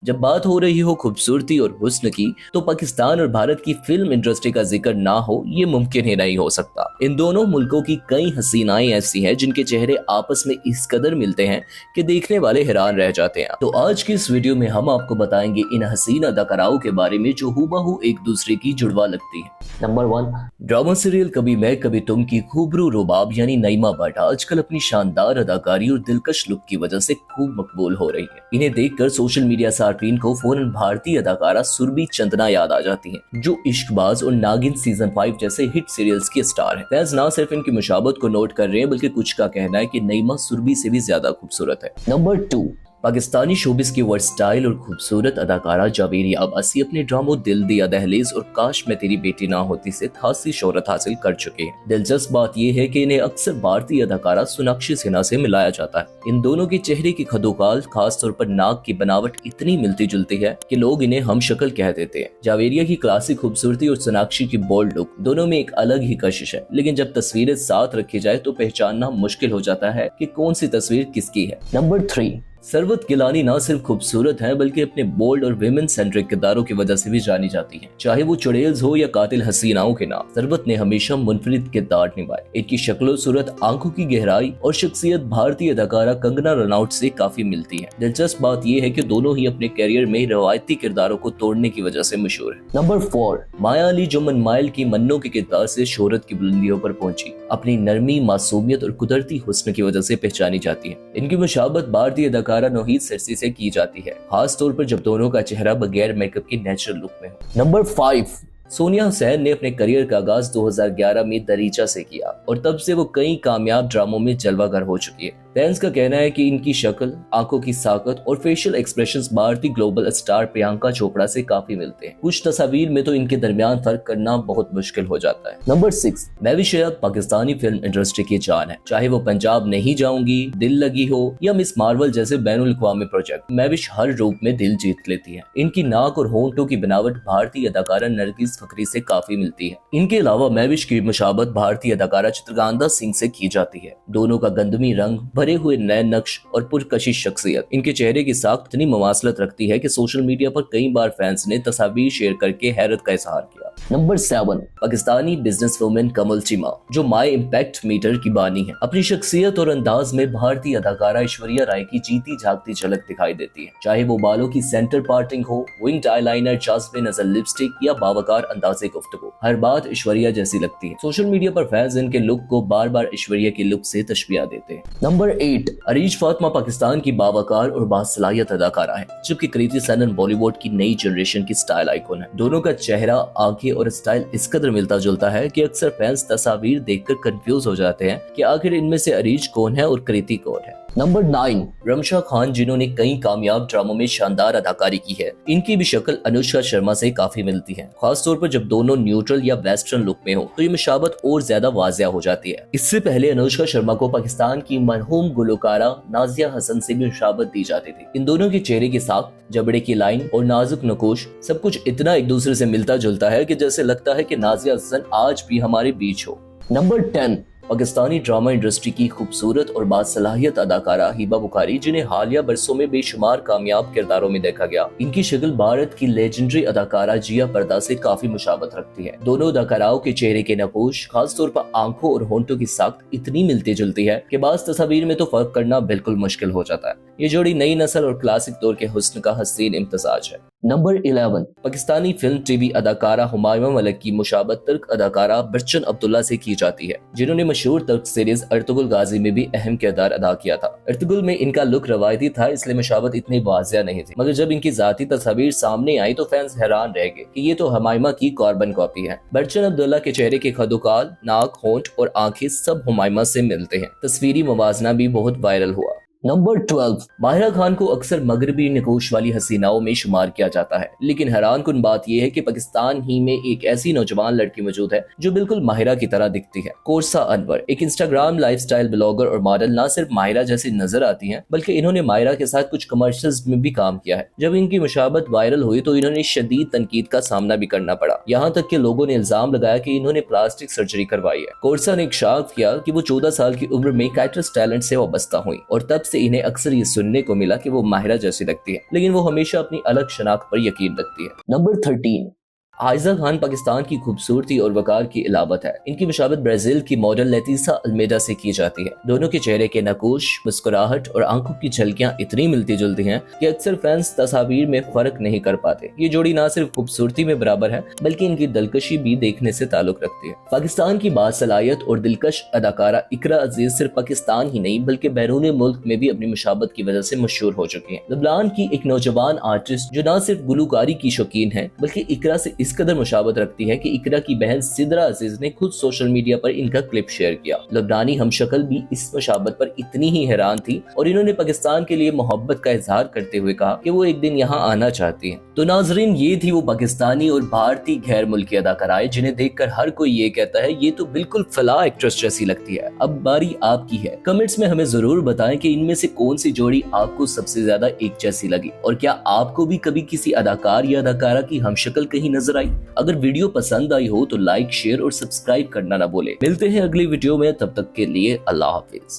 जब बात हो रही हो खूबसूरती और हुस्न की, तो पाकिस्तान और भारत की फिल्म इंडस्ट्री का जिक्र ना हो ये मुमकिन ही नहीं हो सकता। इन दोनों मुल्कों की कई हसीनाएं ऐसी हैं जिनके चेहरे आपस में इस कदर मिलते हैं कि देखने वाले हैरान रह जाते हैं। तो आज की इस वीडियो में हम आपको बताएंगे इन हसीन अदाकाराओं के बारे में जो हूबहू एक दूसरे की जुड़वा लगती है। नंबर 1, ड्रामा सीरियल कभी मैं कभी तुम की खूबरू रुबाब यानी नईमा भट्ट आजकल अपनी शानदार अदाकारी और दिलकश लुक की वजह से खूब मकबूल हो रही है। इन्हें देखकर सोशल मीडिया सार्फिन को फौरन भारतीय अदाकारा सुरभि चंदना याद आ जाती हैं, जो इश्कबाज और नागिन सीजन 5 जैसे हिट सीरियल्स की स्टार है। फैंस ना सिर्फ इनकी मुशाबत को नोट कर रहे हैं बल्कि कुछ का कहना है कि नईमा सुरभि से भी ज्यादा खूबसूरत है। नंबर 2, पाकिस्तानी शोबिस की वर्सटाइल और खूबसूरत अदाकारा जावेरिया अब्बासी अपने ड्रामों दिल दिया दहलीज और काश मैं तेरी बेटी ना होती से खासी शोहरत हासिल कर चुके हैं। दिलचस्प बात यह है कि इन्हें अक्सर भारतीय अदाकारा सोनाक्षी सिन्हा से मिलाया जाता है। इन दोनों के चेहरे की खदोकाल, खास तौर पर नाक की बनावट इतनी मिलती जुलती है कि लोग इन्हें हम शक्ल कह देते हैं। जावेरिया की क्लासिक खूबसूरती और सोनाक्षी की बोल्ड लुक दोनों में एक अलग ही कशिश है, लेकिन जब तस्वीरें साथ रखी जाए तो पहचानना मुश्किल हो जाता है कि कौन सी तस्वीर किसकी है। नंबर 3, सरवत गिलानी ना सिर्फ खूबसूरत है बल्कि अपने बोल्ड और विमेन सेंट्रिक किरदारों की वजह से भी जानी जाती हैं। चाहे वो चुड़ैल्स हो या कातिल हसीनाओं के नाम, सरवत ने हमेशा मुनफरिद किरदार निभाए। इनकी शक्लो सूरत, आंखों की गहराई और शख्सियत भारतीय अदाकारा कंगना रनौत से काफी मिलती है। दिलचस्प बात यह है कि दोनों ही अपने करियर में रवायती किरदारों को तोड़ने की वजह से मशहूर है। नंबर 4, माया अली जो मनमाइल की मन्नो के किरदार से शोहरत की बुलंदियों पर पहुंची, अपनी नरमी, मासूमियत और कुदरती हुस्न की वजह से पहचानी जाती है। इनकी मुशाबत भारतीय अदाकारा नौहीद सिरसी से की जाती है, खास तौर पर जब दोनों का चेहरा बगैर मेकअप की नेचुरल लुक में हो। नंबर 5, सोनिया हुसैन ने अपने करियर का आगाज 2011 में दरीचा से किया और तब से वो कई कामयाब ड्रामों में जलवागर हो चुकी है। फैंस का कहना है कि इनकी शक्ल, आंखों की साकत और फेशियल एक्सप्रेशंस भारतीय ग्लोबल स्टार प्रियंका चोपड़ा से काफी मिलते हैं। कुछ तस्वीर में तो इनके दरमियान फर्क करना बहुत मुश्किल हो जाता है। Number 6, Mehwish Ayyad Pakistani film industry की जान है। चाहे वो पंजाब नहीं जाऊंगी, दिल लगी हो या मिस मार्वल जैसे बैनुल अक़वामी प्रोजेक्ट, महविश हर रूप में दिल जीत लेती है। इनकी नाक और होंठों की बनावट भारतीय अदाकारा नरगिस फकरी से काफी मिलती है। इनके अलावा महविश की मुशाबत भारतीय अदाकारा चित्रकांदा सिंह से की जाती है। दोनों का गंदमी रंग, भरे हुए नए नक्श और पुरकशिश शख्सियत इनके चेहरे की साख इतनी मवासलत रखती है कि सोशल मीडिया पर कई बार फैंस ने तस्वीर शेयर करके हैरत का इजहार किया। नंबर 7, पाकिस्तानी बिजनेस वुमेन कमल चीमा जो माई इम्पैक्ट मीटर की बानी है। अपनी शख्सियत और अंदाज में भारतीय अदाकारा ऐश्वर्या राय की जीती जागती झलक दिखाई देती है। चाहे वो बालों की सेंटर पार्टिंग हो, विंग्ड आईलाइनर, जाज़्बे नज़र लिपस्टिक या बावकार अंदाज़े गुफ्तगू, हर बात ऐश्वर्या जैसी लगती है। सोशल मीडिया पर फैंस इनके लुक को बार बार ऐश्वर्या की लुक से तशबीह देते हैं। नंबर 8, अरीज फातिमा पाकिस्तान की बावकार और बासलाहियत अदाकारा है, जबकि कृति सनन बॉलीवुड की नई जनरेशन की स्टाइल आइकॉन है। दोनों का चेहरा, आंखें और स्टाइल इस कदर मिलता जुलता है कि अक्सर फैंस तस्वीर देखकर कंफ्यूज हो जाते हैं कि आखिर इनमें से अरीज कौन है और कृति कौन है। नंबर 9, रमशा खान जिन्होंने कई कामयाब ड्रामों में शानदार अदाकारी की है। इनकी भी शक्ल अनुष्का शर्मा से काफी मिलती है, खास तौर पर जब दोनों न्यूट्रल या वेस्टर्न लुक में हो तो ये मुशाबत और ज्यादा वाज़िया हो जाती है। इससे पहले अनुष्का शर्मा को पाकिस्तान की मरहूम गुलकारा नाजिया हसन से भी मुशाबत दी जाती थी। इन दोनों के चेहरे की साख, जबड़े की लाइन और नाजुक नकोश सब कुछ इतना एक दूसरे से मिलता जुलता है कि जैसे लगता है कि नाजिया हसन आज भी हमारे बीच हो। नंबर 10, पाकिस्तानी ड्रामा इंडस्ट्री की खूबसूरत और बासलाहियत अदाकारा हिबा बुखारी, जिन्हें हालिया बरसों में बेशुमार कामयाब किरदारों में देखा गया। इनकी शक्ल भारत की लेजेंडरी अदाकारा जिया पर्दा से काफी मुशाबत रखती है। दोनों अदाकाराओं के चेहरे के नकोश, खास तौर पर आंखों और होंठों की साख्त इतनी मिलती जुलती है कि बाज़ तस्वीर में तो फर्क करना बिल्कुल मुश्किल हो जाता है। ये जोड़ी नई नस्ल और क्लासिक दौर के हुस्न का हसीन इम्तजाज है। नंबर 11, पाकिस्तानी फिल्म टीवी अदाकारा हुमायूं मलिक की मुशाबत तुर्क अदाकारा बच्चन अब्दुल्ला से की जाती है, जिन्होंने मशहूर तुर्क सीरीज अर्तुगरुल गाजी में भी अहम किरदार अदा किया था। अर्तुगरुल में इनका लुक रवायती था, इसलिए मुशाबत इतनी वाज़िया नहीं थी, मगर जब इनकी जाती तस्वीर सामने आई तो फैंस हैरान रह गए कि ये तो हुमायूं की कार्बन कॉपी है। बच्चन अब्दुल्ला के चेहरे के खदोकाल, नाक, होंठ और आंखें सब हुमायूं से मिलते हैं। तस्वीरी मवाजना भी बहुत वायरल हुआ। नंबर 12, माहिरा खान को अक्सर मगरबी नकोश वाली हसीनाओं में शुमार किया जाता है, लेकिन हैरान कुन बात यह है कि पाकिस्तान ही में एक ऐसी नौजवान लड़की मौजूद है जो बिल्कुल माहिरा की तरह दिखती है। कोरसा अनवर, एक इंस्टाग्राम लाइफस्टाइल ब्लॉगर और मॉडल, ना सिर्फ माहिरा जैसी नजर आती हैं बल्कि इन्होंने माहिरा के साथ कुछ कमर्शियल्स में भी काम किया है। जब इनकी मुशाबत वायरल हुई तो इन्होंने शदीद तनकीद का सामना भी करना पड़ा, यहाँ तक कि लोगों ने इल्जाम लगाया कि इन्होंने प्लास्टिक सर्जरी करवाई है। कोरसा ने इंकशाफ किया कि वो 14 साल की उम्र में कैटरस टैलेंट से वाबस्ता हुई और तब से इन्हें अक्सर ये सुनने को मिला कि वो माहिरा जैसी लगती है, लेकिन वो हमेशा अपनी अलग शनाख्त पर यकीन रखती है। नंबर 13, आयजा खान पाकिस्तान की खूबसूरती और वकार की इलावत है। इनकी मुशाबत ब्राजील की मॉडल लेटिसा अल्मेडा से की जाती है। दोनों के चेहरे के नकोश, मुस्कुराहट और आंखों की झलकियां इतनी मिलती जुलती हैं कि अक्सर फैंस तस्वीर में फर्क नहीं कर पाते। ये जोड़ी ना सिर्फ खूबसूरती में बराबर है बल्कि इनकी दिलकशी भी देखने से ताल्लुक रखती है। पाकिस्तान की बासलाहियत और दिलकश अदाकारा इकरा अजीज सिर्फ पाकिस्तान ही नहीं बल्कि बैरून मुल्क में भी अपनी मुशाबत की वजह से मशहूर हो चुकी है। लबनान की एक नौजवान आर्टिस्ट जो ना सिर्फ गुलकारी की शौकीन है बल्कि इकरा से इस कदर मुशाबत रखती है कि इकरा की बहन सिद्रा अजीज ने खुद सोशल मीडिया पर इनका क्लिप शेयर किया। लबनानी हमशक्ल भी इस मुशाबत पर इतनी ही हैरान थी और इन्होंने पाकिस्तान के लिए मोहब्बत का इजहार करते हुए कहा कि वो एक दिन यहाँ आना चाहती हैं। तो नाजरीन, ये थी वो पाकिस्तानी और भारतीय गैर मुल्की अदाकाराएं जिन्हें देखकर हर कोई ये कहता है ये तो बिल्कुल फला एक्ट्रेस जैसी लगती है। अब बारी आपकी है, कमेंट्स में हमें जरूर बताएं कि इनमें से कौन सी जोड़ी आपको सबसे ज्यादा एक जैसी लगी और क्या आपको भी कभी किसी अदाकार या अदाकारा की हमशक्ल कहीं नजर आई। अगर वीडियो पसंद आई हो तो लाइक, शेयर और सब्सक्राइब करना ना भूले। मिलते हैं अगली वीडियो में, तब तक के लिए अल्लाह हाफिज।